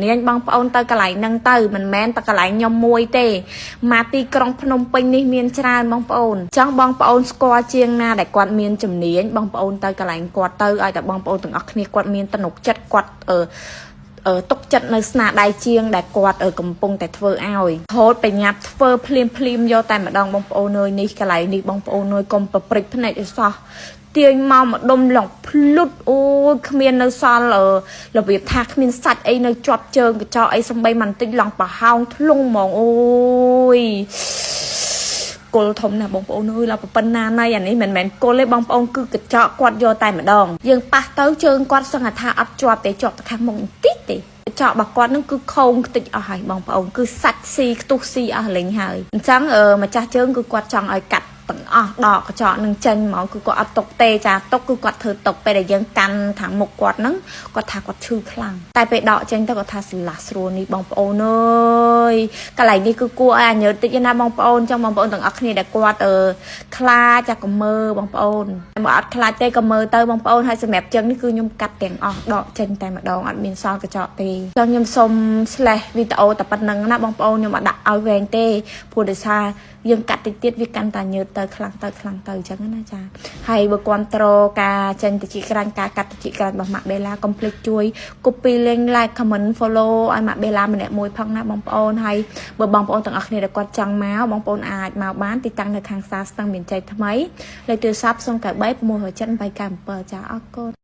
នាងបងប្អូនទៅកន្លែងហ្នឹងទៅមិនមែនតែកន្លែងខ្ញុំមួយទេមកទីក្រុងភ្នំពេញនេះមានច្រើនបងប្អូនចង់បងប្អូនស្គាល់ជាងណាដែលគាត់មានជំនាញបងប្អូនទៅកន្លែងគាត់ទៅឲ្យតែបងប្អូនទាំងអស់គ្នាគាត់មានទំនុកចិត្តគាត់ទុកចិត្តនៅស្នាដៃជាងដែលគាត់កំពុងតែធ្វើឲ្យហូតបញ្ញាប់ធ្វើភ្លាមយកតែម្ដងបងប្អូនអើយនេះកន្លែងនេះបងប្អូនអើយកុំប្រព្រឹត្តភ្នែកឲ្យសោះទាញមកម្ដុំឡងភ្លុតអូយគ្មាននៅសល់របៀបថាគ្មានសាច់អីនៅជាប់ជើងកញ្ចក់អីសំបីមិនតិចឡងប្រហោងធ្លុងហ្មងអូយគល់ធំណាស់បងប្អូនអើយដល់ប៉ុណ្ណាណៃអានេះមិនមែនគល់ទេបងប្អូនគឺកញ្ចក់គាត់យកតែម្ដងយើងប៉ះទៅជើងគាត់សឹងថាអត់ជាប់ទេជាប់ទៅខាងមុខបន្តិចទេកញ្ចក់របស់គាត់នឹងគឺខោងខ្ទេចអស់ហើយបងប្អូនគឺសាច់ស៊ីខ្ទុះស៊ីអស់លេងហើយអញ្ចឹងម្ចាស់ជើងគឺគាត់ចង់ឲ្យកាត់ទាំងអស់ដកកញ្ចក់នឹងចេញហ្មងគឺគាត់អត់ຕົកទេចាຕົកគឺគាត់ធ្វើຕົកពេលដែលយើងកាន់ខាងមុខគាត់ហ្នឹងគាត់ថាគាត់ឈឺខ្លាំងតែពេលដកចេញទៅគាត់ថាស្លាស់ស្រួលនេះបងប្អូនអើយកន្លែងនេះគឺគួរឲ្យអញ្ញើតិចណាបងប្អូនចឹងបងប្អូនទាំងអស់គ្នាដែលគាត់ខ្លាចចាក៏មើលបងប្អូនបើអត់ខ្លាចទេក៏មើលទៅបងប្អូនហើយសម្រាប់ចឹងនេះគឺខ្ញុំកាត់ទាំងអស់ដកចេញតែម្ដងអត់មានសល់កញ្ចក់ទេចឹងខ្ញុំសូម slash វីដេអូតែប៉ុណ្្នឹងណាបងប្អូនខ្ញុំអត់ដាក់ឲ្យវែងទេព្រោះដោយសារយើងកាត់តិចទៀតវាកាន់តែញើតទៅខ្លាំងទៅអញ្ចឹងណាចាហើយបើគ្រប់ត្រការចេញតិចក្រាញ់ការកាត់តិចក្រាញ់របស់ម៉ាក់បេឡាកុំភ្លេចជួយ copy link like comment follow ឲ្យម៉ាក់បេឡាម្នាក់មួយផងណាបងប្អូនហើយបើបងប្អូនទាំងអស់គ្នាដែលគាត់ចង់មកបងប្អូនអាចមកបានទីតាំងនៅខាងសាស្ត្រស្ទឹងមានជ័យថ្មីលេខទូរស័ព្ទ093 607 897ចាអរគុណ